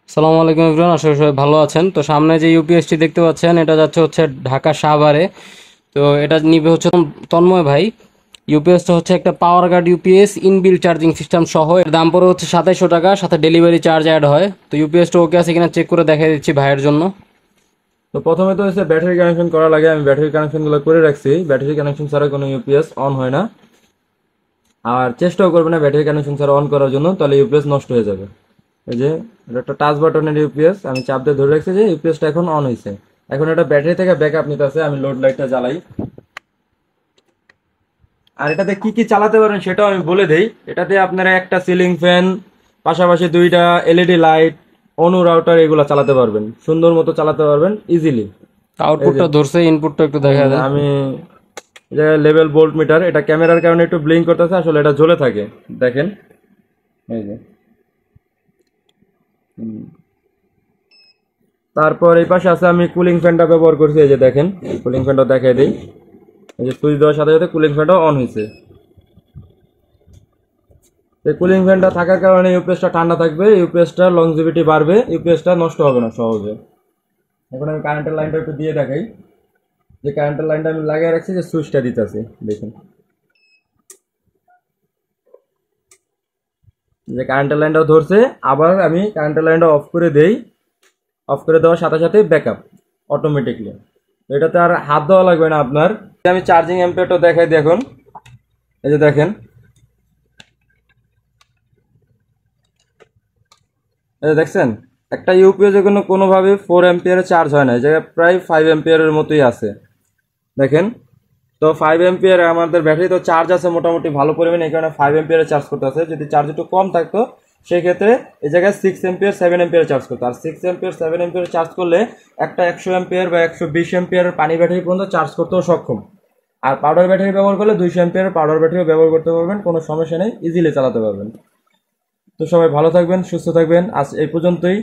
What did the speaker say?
আসসালামু আলাইকুম এভরিওয়ান, আশা করি সবাই ভালো আছেন। তো সামনে যে ইউপিএসটি দেখতে পাচ্ছেন, এটা যাচ্ছে হচ্ছে ঢাকা সাভারে। তো এটা নিবে হচ্ছে তন্ময় ভাই। ইউপিএসটা হচ্ছে একটা power guard UPS, inbuilt charging system সহ। এর দাম পড়ে হচ্ছে 2700 টাকা, সাথে ডেলিভারি চার্জ অ্যাড হয়। তো ইউপিএসটা ওকে আছে কিনা চেক করে দেখাই দিচ্ছি ভাইয়ের জন্য। তো প্রথমে তো হচ্ছে ব্যাটারি কানেকশন করা লাগে। আমি ব্যাটারি কানেকশন গুলো করে রাখছি। ব্যাটারি কানেকশন ছাড়া কোনো ইউপিএস অন হয় না। আর চেষ্টাও করবে না ব্যাটারি কানেকশন ছাড়া অন করার জন্য, তাহলে ইউপিএস নষ্ট হয়ে যাবে। এই যে এটা একটা টাচ বাটনের ইউপিএস, আমি চাপ দিয়ে ধরে রাখছি যে ইউপিএসটা এখন অন হয়েছে। এখন এটা ব্যাটারি থেকে ব্যাকআপ নিতেছে। আমি লোড লাইটটা জ্বালাই। আর এটাতে কি কি চালাতে পারবেন সেটাও আমি বলে দেই। এটাতে আপনারা একটা সিলিং ফ্যান, পাশাপাশি দুইটা এলইডি লাইট, অনু রাউটার এগুলো চালাতে পারবেন, সুন্দর মতো চালাতে পারবেন ইজিলি। এই যে আউটপুটটা ধরছে, ইনপুটটা একটু দেখা দেন। আমি যে লেভেল ভোল্ট মিটার, এটা ক্যামেরার কারণে একটু ব্লিঙ্ক করতেছে, আসলে এটা জ্বলে থাকে। দেখেন, এই যে। তারপর এই পাশে আছে, আমি কুলিং ফ্যানটা ব্যবহার করছি। এই যে দেখেন, কুলিং ফ্যানটা দেখাই দিই। এই যে সুইচ দেওয়ার সাথে সাথে কুলিং ফ্যানটা অন হয়েছে। এই কুলিং ফ্যানটা থাকার কারণে ইউপিএসটা ঠান্ডা থাকবে, ইউপিএসটা লংজিভিটি বাড়বে, ইউপিএসটা নষ্ট হবে না সহজে। এখন আমি কারেন্টের লাইনটা একটু দিয়ে দেখাই। যে কারেন্টের লাইনটা আমি লাগিয়ে রাখছি, যে সুইচটা দিতেছি দেখুন। যে কারেন্টের লাইনটাও ধরছে। আবার আমি কারেন্টের লাইনটা অফ করে দেই। অফ করে দেওয়ার সাথে সাথে ব্যাকআপ অটোমেটিকলি। এটাতে আর হাত দেওয়া লাগবে না আপনার। আমি চার্জিং অ্যাম্পিয়ারটা দেখাই দিই এখন। এই যে দেখেন, এই যে দেখছেন, একটা ইউপিএস এর কোনোভাবে 4 অ্যাম্পিয়ারে চার্জ হয় না, এই জায়গায় প্রায় 5 অ্যাম্পিয়ারের মতোই আছে। দেখেন, তো 5 অ্যাম্পিয়ার আমাদের ব্যাটারি তো চার্জ আছে মোটামুটি ভালো পরিমাণে, এই কারণে 5 অ্যাম্পিয়ারে চার্জ করতে আছে। যদি চার্জ একটু কম থাকতো সেক্ষেত্রে এই জায়গায় 6 অ্যাম্পিয়ার 7 অ্যাম্পিয়ার চার্জ করতো। আর 6 অ্যাম্পিয়ার 7 অ্যাম্পিয়ার চার্জ করলে একটা 100 অ্যাম্পিয়ার বা 120 অ্যাম্পিয়ারের পানি ব্যাটারি পর্যন্ত চার্জ করতেও সক্ষম। আর পাউডার ব্যাটারি ব্যবহার করলে 200 অ্যাম্পিয়ারের পাউডার ব্যাটারিও ব্যবহার করতে পারবেন, কোনো সমস্যা নেই, ইজিলি চালাতে পারবেন। তো সবাই ভালো থাকবেন, সুস্থ থাকবেন। আজ এই পর্যন্তই।